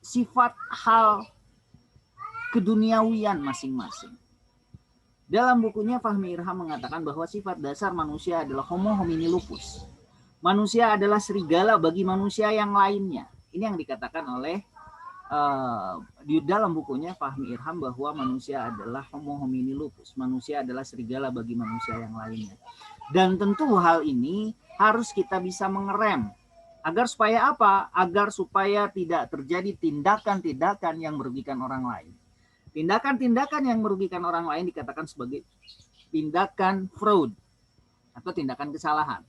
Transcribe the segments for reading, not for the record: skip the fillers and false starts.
sifat hal keduniawian masing-masing. Dalam bukunya Fahmi Irham mengatakan bahwa sifat dasar manusia adalah homo homini lupus. Manusia adalah serigala bagi manusia yang lainnya. Ini yang dikatakan oleh di dalam bukunya Fahmi Irham bahwa manusia adalah homo homini lupus. Manusia adalah serigala bagi manusia yang lainnya. Dan tentu hal ini harus kita bisa mengerem. Agar supaya apa? Agar supaya tidak terjadi tindakan-tindakan yang merugikan orang lain. Tindakan-tindakan yang merugikan orang lain dikatakan sebagai tindakan fraud atau tindakan kesalahan.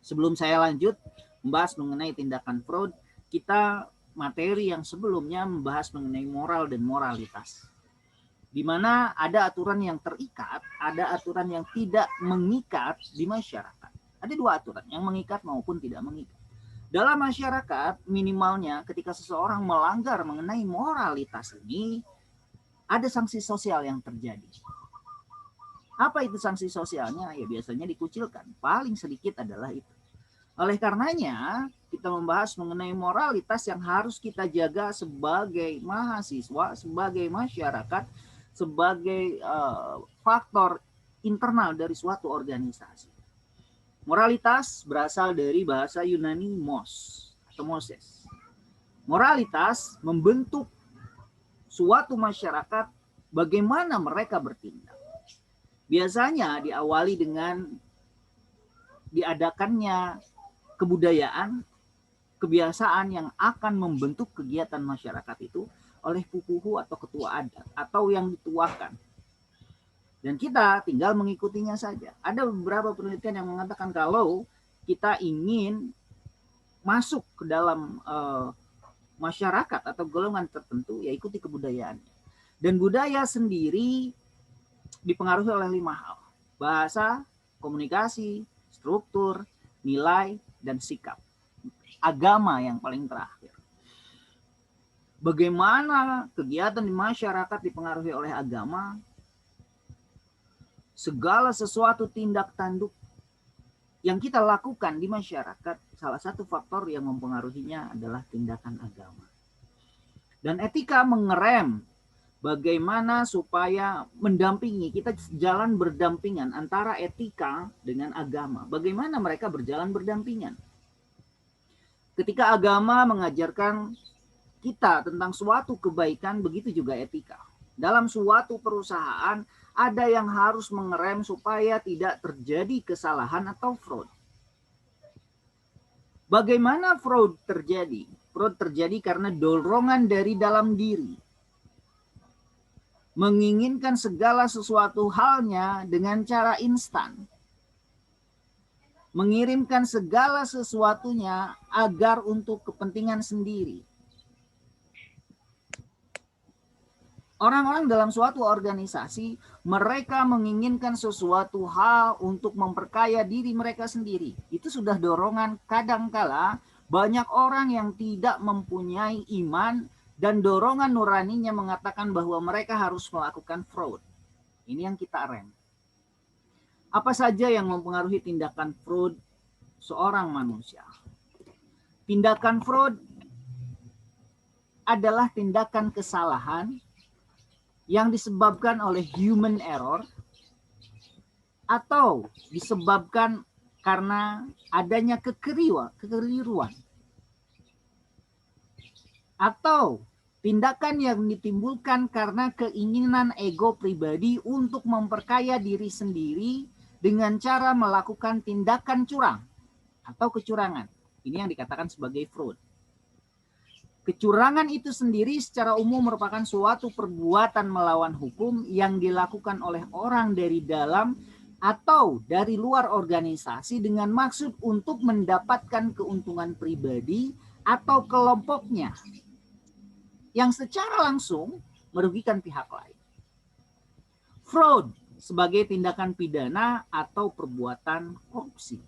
Sebelum saya lanjut membahas mengenai tindakan fraud, kita materi yang sebelumnya membahas mengenai moral dan moralitas. Di mana ada aturan yang terikat, ada aturan yang tidak mengikat di masyarakat. Ada dua aturan, yang mengikat maupun tidak mengikat. Dalam masyarakat, minimalnya ketika seseorang melanggar mengenai moralitas ini, ada sanksi sosial yang terjadi. Apa itu sanksi sosialnya? Ya biasanya dikucilkan. Paling sedikit adalah itu. Oleh karenanya, kita membahas mengenai moralitas yang harus kita jaga sebagai mahasiswa, sebagai masyarakat, sebagai faktor internal dari suatu organisasi. Moralitas berasal dari bahasa Yunani mos atau Moses. Moralitas membentuk suatu masyarakat bagaimana mereka bertindak. Biasanya diawali dengan diadakannya kebudayaan, kebiasaan yang akan membentuk kegiatan masyarakat itu oleh pupuhu atau ketua adat atau yang dituakan. Dan kita tinggal mengikutinya saja. Ada beberapa penelitian yang mengatakan kalau kita ingin masuk ke dalam masyarakat atau golongan tertentu, ya ikuti kebudayaannya. Dan budaya sendiri dipengaruhi oleh 5 hal. Bahasa, komunikasi, struktur, nilai, dan sikap. Agama yang paling terakhir. Bagaimana kegiatan di masyarakat dipengaruhi oleh agama? Segala sesuatu tindak tanduk yang kita lakukan di masyarakat, salah satu faktor yang mempengaruhinya adalah tindakan agama. Dan etika mengerem bagaimana supaya mendampingi, kita jalan berdampingan antara etika dengan agama. Bagaimana mereka berjalan berdampingan. Ketika agama mengajarkan kita tentang suatu kebaikan, begitu juga etika. Dalam suatu perusahaan, ada yang harus mengerem supaya tidak terjadi kesalahan atau fraud. Bagaimana fraud terjadi? Fraud terjadi karena dorongan dari dalam diri. Menginginkan segala sesuatu halnya dengan cara instan. Mengirimkan segala sesuatunya agar untuk kepentingan sendiri. Orang-orang dalam suatu organisasi, mereka menginginkan sesuatu hal untuk memperkaya diri mereka sendiri. Itu sudah dorongan. Kadangkala banyak orang yang tidak mempunyai iman dan dorongan nuraninya mengatakan bahwa mereka harus melakukan fraud. Ini yang kita rem. Apa saja yang mempengaruhi tindakan fraud seorang manusia? Tindakan fraud adalah tindakan kesalahan yang disebabkan oleh human error atau disebabkan karena adanya kekeliruan atau tindakan yang ditimbulkan karena keinginan ego pribadi untuk memperkaya diri sendiri dengan cara melakukan tindakan curang atau kecurangan. Ini yang dikatakan sebagai fraud. Kecurangan itu sendiri secara umum merupakan suatu perbuatan melawan hukum yang dilakukan oleh orang dari dalam atau dari luar organisasi dengan maksud untuk mendapatkan keuntungan pribadi atau kelompoknya yang secara langsung merugikan pihak lain. Fraud sebagai tindakan pidana atau perbuatan korupsi.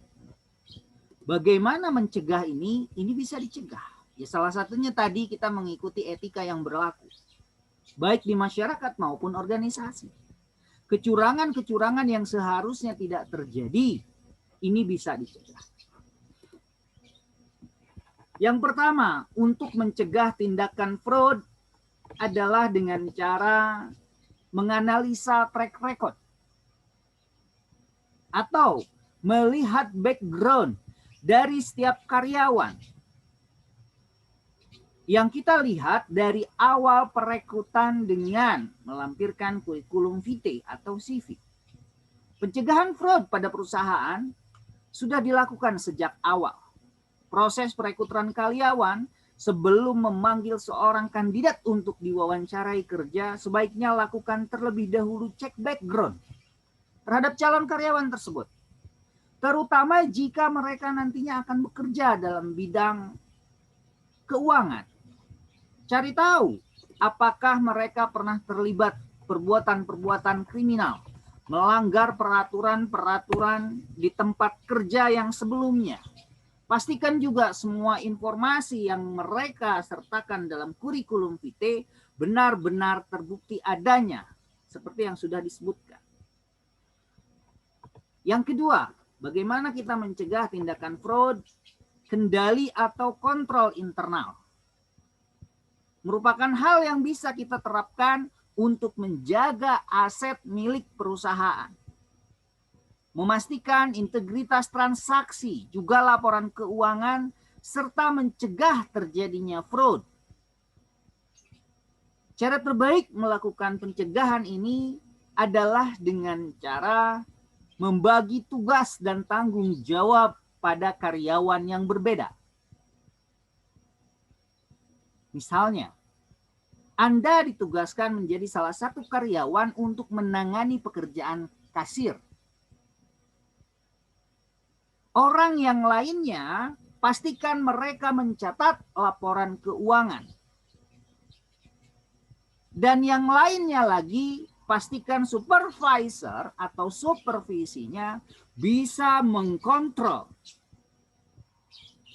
Bagaimana mencegah ini? Ini bisa dicegah. Ya, salah satunya tadi kita mengikuti etika yang berlaku, baik di masyarakat maupun organisasi. Kecurangan-kecurangan yang seharusnya tidak terjadi, ini bisa dicegah. Yang pertama, untuk mencegah tindakan fraud adalah dengan cara menganalisa track record atau melihat background dari setiap karyawan. Yang kita lihat dari awal perekrutan dengan melampirkan kurikulum vitae atau CV. Pencegahan fraud pada perusahaan sudah dilakukan sejak awal. Proses perekrutan karyawan sebelum memanggil seorang kandidat untuk diwawancarai kerja, sebaiknya lakukan terlebih dahulu cek background terhadap calon karyawan tersebut. Terutama jika mereka nantinya akan bekerja dalam bidang keuangan. Cari tahu apakah mereka pernah terlibat perbuatan-perbuatan kriminal, melanggar peraturan-peraturan di tempat kerja yang sebelumnya. Pastikan juga semua informasi yang mereka sertakan dalam kurikulum vitae benar-benar terbukti adanya, seperti yang sudah disebutkan. Yang kedua, bagaimana kita mencegah tindakan fraud? Kendali atau kontrol internal merupakan hal yang bisa kita terapkan untuk menjaga aset milik perusahaan. Memastikan integritas transaksi, juga laporan keuangan, serta mencegah terjadinya fraud. Cara terbaik melakukan pencegahan ini adalah dengan cara membagi tugas dan tanggung jawab pada karyawan yang berbeda. Misalnya, Anda ditugaskan menjadi salah satu karyawan untuk menangani pekerjaan kasir. Orang yang lainnya, pastikan mereka mencatat laporan keuangan. Dan yang lainnya lagi, pastikan supervisor atau supervisinya bisa mengkontrol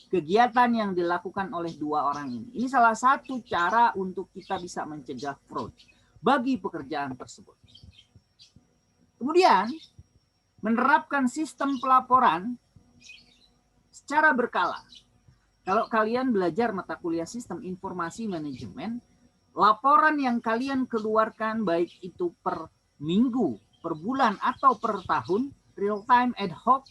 kegiatan yang dilakukan oleh dua orang ini. Ini salah satu cara untuk kita bisa mencegah fraud bagi pekerjaan tersebut. Kemudian, menerapkan sistem pelaporan secara berkala. Kalau kalian belajar mata kuliah sistem informasi manajemen, laporan yang kalian keluarkan baik itu per minggu, per bulan, atau per tahun, real time ad hoc,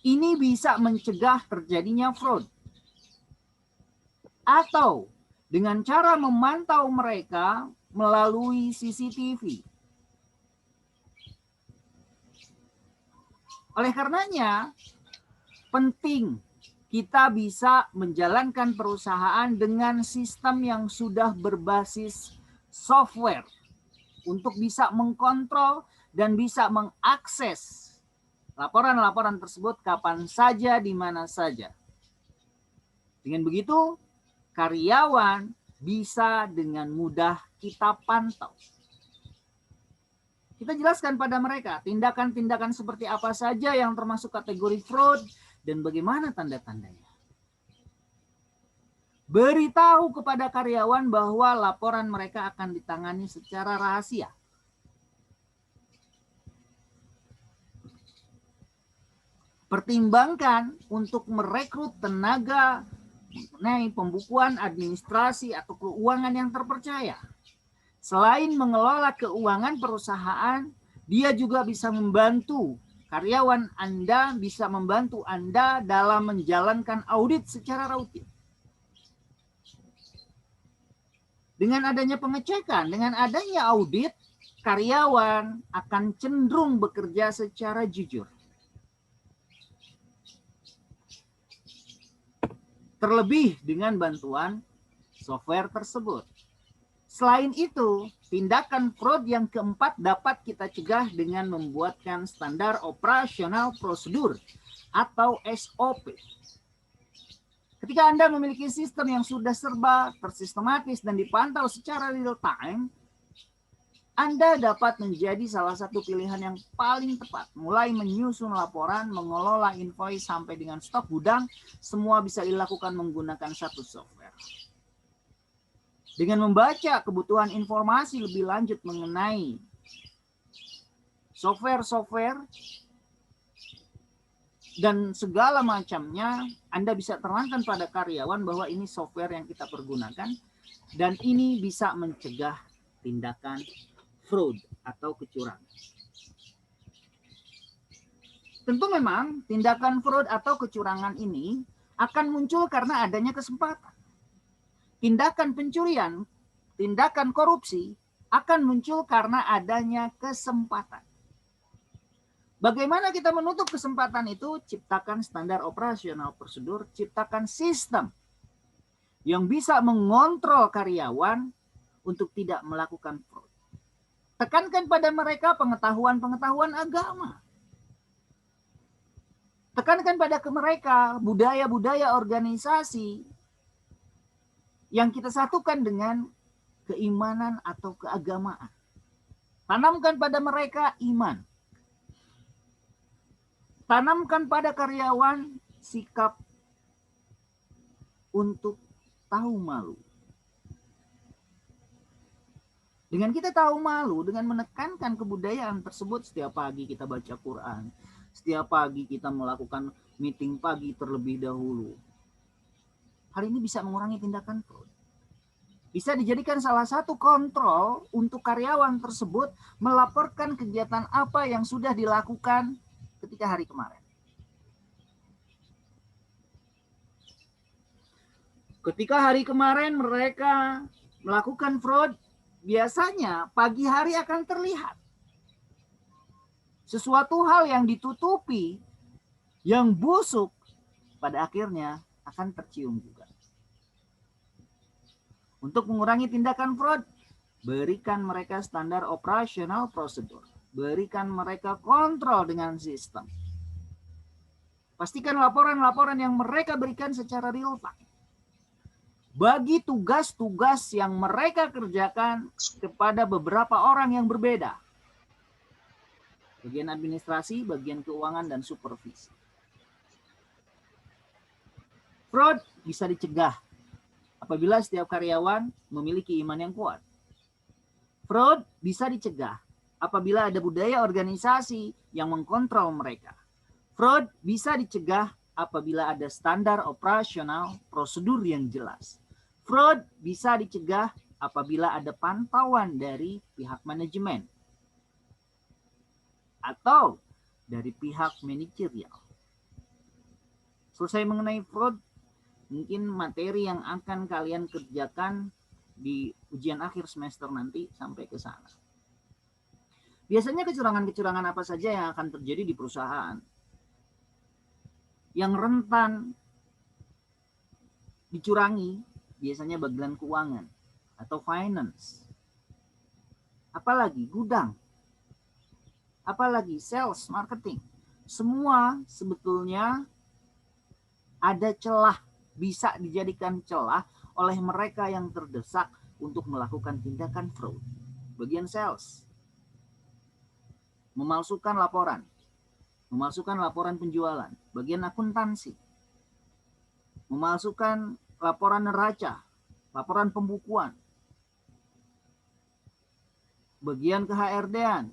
ini bisa mencegah terjadinya fraud. Atau dengan cara memantau mereka melalui CCTV. Oleh karenanya, penting kita bisa menjalankan perusahaan dengan sistem yang sudah berbasis software untuk bisa mengkontrol dan bisa mengakses laporan-laporan tersebut kapan saja, di mana saja. Dengan begitu, karyawan bisa dengan mudah kita pantau. Kita jelaskan pada mereka tindakan-tindakan seperti apa saja yang termasuk kategori fraud dan bagaimana tanda-tandanya. Beritahu kepada karyawan bahwa laporan mereka akan ditangani secara rahasia. Pertimbangkan untuk merekrut tenaga mengenai pembukuan, administrasi, atau keuangan yang terpercaya. Selain mengelola keuangan perusahaan, dia juga bisa membantu karyawan Anda, bisa membantu Anda dalam menjalankan audit secara rutin. Dengan adanya pengecekan, dengan adanya audit, karyawan akan cenderung bekerja secara jujur. Terlebih dengan bantuan software tersebut. Selain itu, tindakan fraud yang keempat dapat kita cegah dengan membuatkan standar operasional prosedur atau SOP. Ketika Anda memiliki sistem yang sudah serba tersistematis dan dipantau secara real time, Anda dapat menjadi salah satu pilihan yang paling tepat. Mulai menyusun laporan, mengelola invoice, sampai dengan stok gudang, semua bisa dilakukan menggunakan satu software. Dengan membaca kebutuhan informasi lebih lanjut mengenai software-software dan segala macamnya, Anda bisa terangkan pada karyawan bahwa ini software yang kita pergunakan dan ini bisa mencegah tindakan fraud atau kecurangan. Tentu memang tindakan fraud atau kecurangan ini akan muncul karena adanya kesempatan. Tindakan pencurian, tindakan korupsi akan muncul karena adanya kesempatan. Bagaimana kita menutup kesempatan itu? Ciptakan standar operasional prosedur, ciptakan sistem yang bisa mengontrol karyawan untuk tidak melakukan fraud. Tekankan pada mereka pengetahuan-pengetahuan agama. Tekankan pada mereka budaya-budaya organisasi yang kita satukan dengan keimanan atau keagamaan. Tanamkan pada mereka iman. Tanamkan pada karyawan sikap untuk tahu malu. Dengan kita tahu malu, dengan menekankan kebudayaan tersebut, setiap pagi kita baca Quran, setiap pagi kita melakukan meeting pagi terlebih dahulu. Hal ini bisa mengurangi tindakan fraud. Bisa dijadikan salah satu kontrol untuk karyawan tersebut melaporkan kegiatan apa yang sudah dilakukan ketika hari kemarin. Ketika hari kemarin mereka melakukan fraud, biasanya pagi hari akan terlihat sesuatu hal yang ditutupi, yang busuk, pada akhirnya akan tercium juga. Untuk mengurangi tindakan fraud, berikan mereka standar operasional prosedur. Berikan mereka kontrol dengan sistem. Pastikan laporan-laporan yang mereka berikan secara real time. Bagi tugas-tugas yang mereka kerjakan kepada beberapa orang yang berbeda. Bagian administrasi, bagian keuangan, dan supervisi. Fraud bisa dicegah apabila setiap karyawan memiliki iman yang kuat. Fraud bisa dicegah apabila ada budaya organisasi yang mengkontrol mereka. Fraud bisa dicegah apabila ada standar operasional prosedur yang jelas. Fraud bisa dicegah apabila ada pantauan dari pihak manajemen atau dari pihak manajerial. Selesai mengenai fraud, mungkin materi yang akan kalian kerjakan di ujian akhir semester nanti sampai ke sana. Biasanya kecurangan-kecurangan apa saja yang akan terjadi di perusahaan yang rentan dicurangi, biasanya bagian keuangan atau finance. Apalagi gudang. Apalagi sales, marketing. Semua sebetulnya ada celah, bisa dijadikan celah oleh mereka yang terdesak untuk melakukan tindakan fraud. Bagian sales, memalsukan laporan penjualan. Bagian akuntansi, memalsukan laporan neraca, laporan pembukuan. Bagian ke-HRD-an,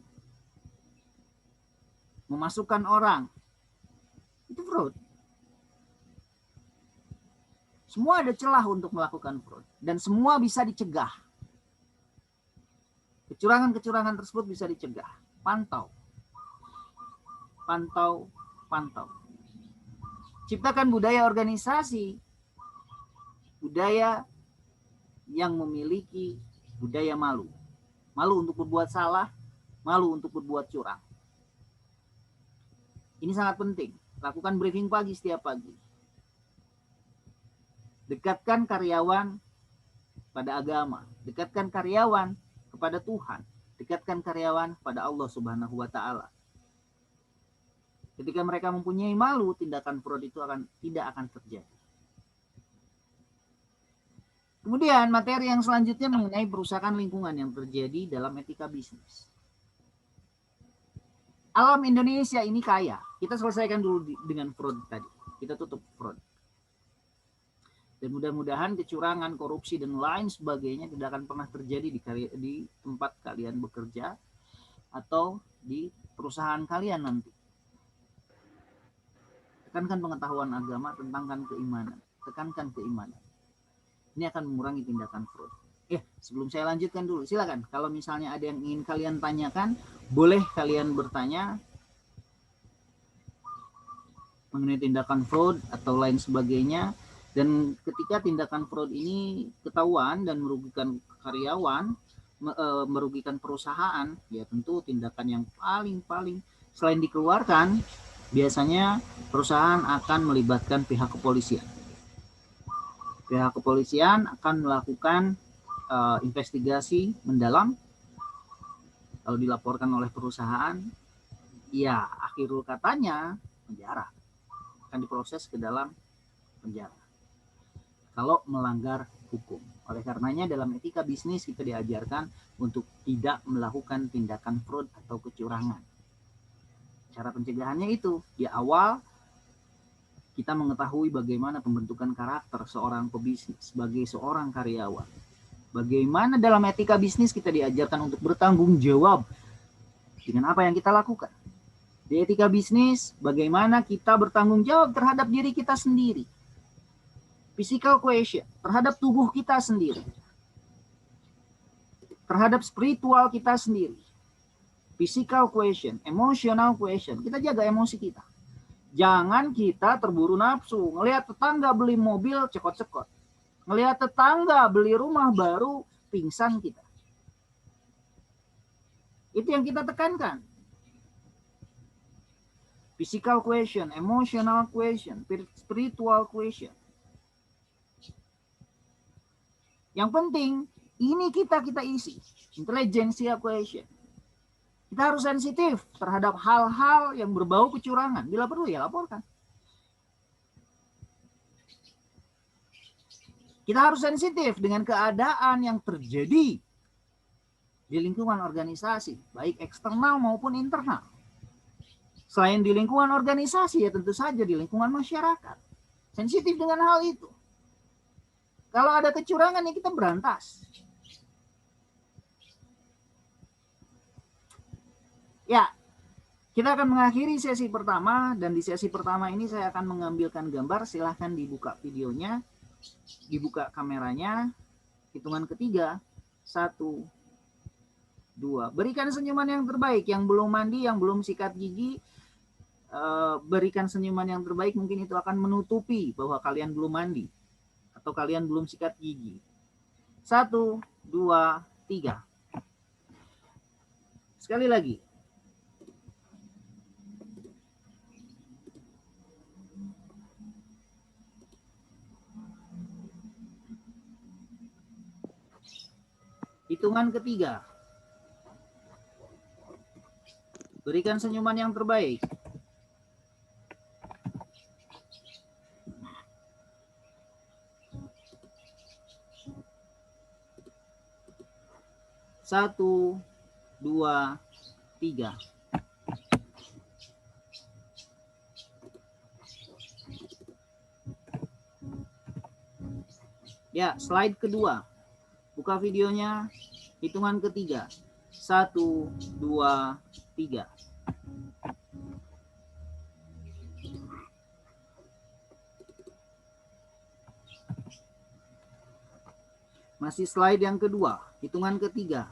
memasukkan orang. Itu fraud. Semua ada celah untuk melakukan fraud. Dan semua bisa dicegah. Kecurangan-kecurangan tersebut bisa dicegah. Pantau. Ciptakan budaya organisasi. Budaya yang memiliki budaya malu. Malu untuk berbuat salah. Malu untuk berbuat curang. Ini sangat penting. Lakukan briefing pagi setiap pagi. Dekatkan karyawan pada agama, dekatkan karyawan kepada Tuhan, dekatkan karyawan pada Allah Subhanahu wa taala. Ketika mereka mempunyai malu, tindakan fraud itu tidak akan terjadi. Kemudian materi yang selanjutnya mengenai perusahaan lingkungan yang terjadi dalam etika bisnis. Alam Indonesia ini kaya. Kita selesaikan dulu dengan fraud tadi. Kita tutup fraud. Dan mudah-mudahan kecurangan, korupsi, dan lain sebagainya tidak akan pernah terjadi di tempat kalian bekerja atau di perusahaan kalian nanti. Tekankan pengetahuan agama, tekankan keimanan. Tekankan keimanan. Ini akan mengurangi tindakan fraud. Sebelum saya lanjutkan dulu, silakan. Kalau misalnya ada yang ingin kalian tanyakan, boleh kalian bertanya mengenai tindakan fraud atau lain sebagainya. Dan ketika tindakan fraud ini ketahuan dan merugikan karyawan, merugikan perusahaan, ya tentu tindakan yang paling selain dikeluarkan, biasanya perusahaan akan melibatkan pihak kepolisian. Pihak kepolisian akan melakukan investigasi mendalam. Kalau dilaporkan oleh perusahaan, ya akhirul katanya penjara, akan diproses ke dalam penjara kalau melanggar hukum. Oleh karenanya dalam etika bisnis kita diajarkan untuk tidak melakukan tindakan fraud atau kecurangan. Cara pencegahannya itu di awal kita mengetahui bagaimana pembentukan karakter seorang pebisnis sebagai seorang karyawan. Bagaimana dalam etika bisnis kita diajarkan untuk bertanggung jawab dengan apa yang kita lakukan. Di etika bisnis, bagaimana kita bertanggung jawab terhadap diri kita sendiri. Physical question, terhadap tubuh kita sendiri. Terhadap spiritual kita sendiri. Physical question, emotional question. Kita jaga emosi kita. Jangan kita terburu nafsu. Ngelihat tetangga beli mobil, cekot-cekot. Ngelihat tetangga beli rumah baru, pingsan kita. Itu yang kita tekankan. Physical question, emotional question, spiritual question. Yang penting, ini kita isi. Intelligentsia question. Kita harus sensitif terhadap hal-hal yang berbau kecurangan. Bila perlu ya laporkan. Kita harus sensitif dengan keadaan yang terjadi di lingkungan organisasi, baik eksternal maupun internal. Selain di lingkungan organisasi, ya tentu saja di lingkungan masyarakat. Sensitif dengan hal itu. Kalau ada kecurangan, ya kita berantas. Ya, kita akan mengakhiri sesi pertama, dan di sesi pertama ini saya akan mengambilkan gambar. Silahkan dibuka videonya, dibuka kameranya. Hitungan ketiga, 1, 2. Berikan senyuman yang terbaik. Yang belum mandi, yang belum sikat gigi, berikan senyuman yang terbaik. Mungkin itu akan menutupi bahwa kalian belum mandi atau kalian belum sikat gigi. 1, 2, 3. Sekali lagi. Hitungan ketiga. Berikan senyuman yang terbaik. 1, 2, 3. Ya, slide kedua. Buka videonya. Hitungan ketiga. 1, 2, 3. Masih slide yang kedua. Hitungan ketiga.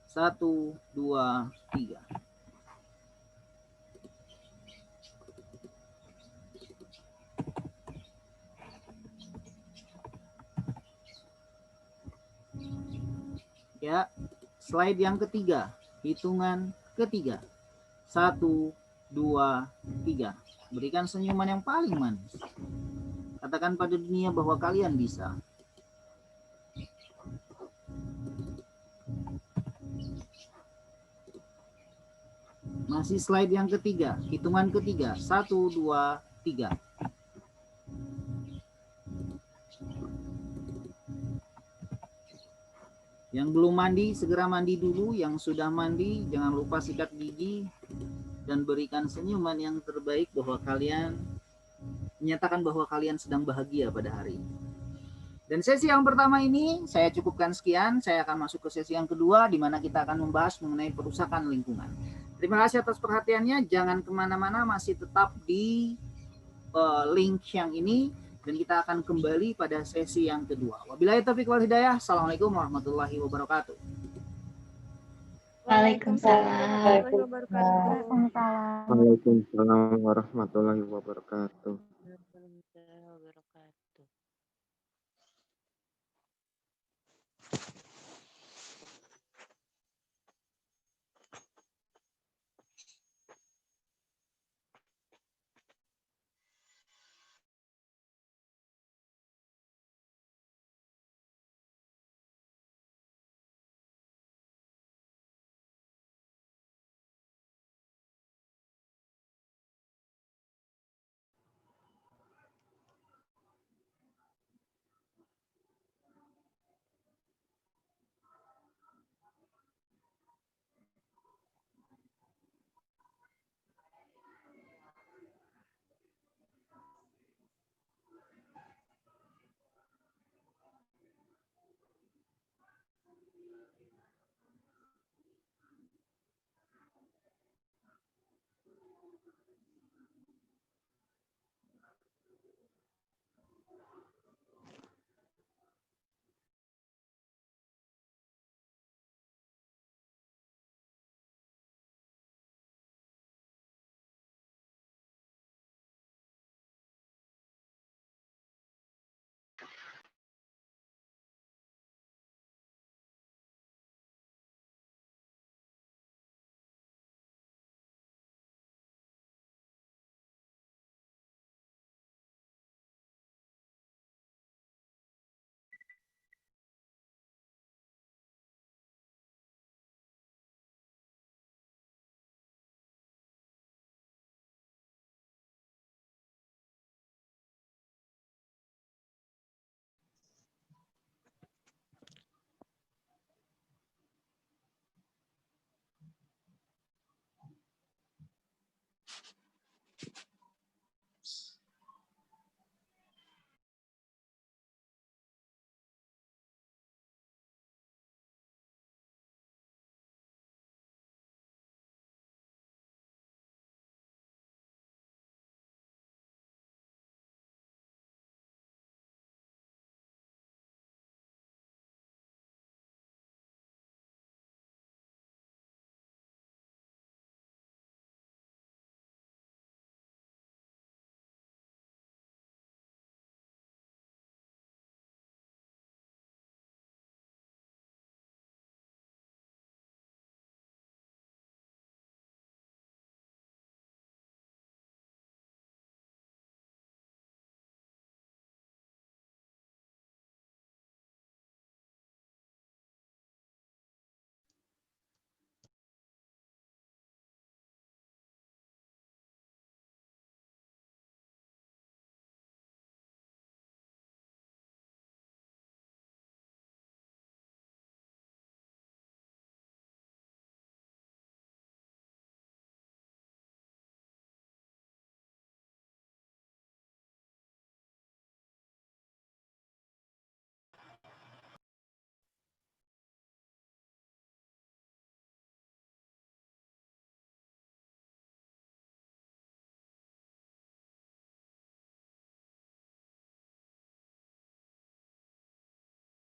1, 2, 3. Ya, slide yang ketiga. Hitungan ketiga. 1, 2, 3. Berikan senyuman yang paling manis. Katakan pada dunia bahwa kalian bisa. Masih slide yang ketiga, hitungan ketiga, 1, 2, 3. Yang belum mandi, segera mandi dulu. Yang sudah mandi, jangan lupa sikat gigi. Dan berikan senyuman yang terbaik bahwa kalian, menyatakan bahwa kalian sedang bahagia pada hari ini. Dan sesi yang pertama ini, saya cukupkan sekian. Saya akan masuk ke sesi yang kedua, di mana kita akan membahas mengenai perusakan lingkungan. Terima kasih atas perhatiannya. Jangan kemana-mana, masih tetap di link yang ini. Dan kita akan kembali pada sesi yang kedua. Wabillahi taufiq wal hidayah. Assalamualaikum warahmatullahi wabarakatuh. Waalaikumsalam. Waalaikumsalam warahmatullahi wabarakatuh.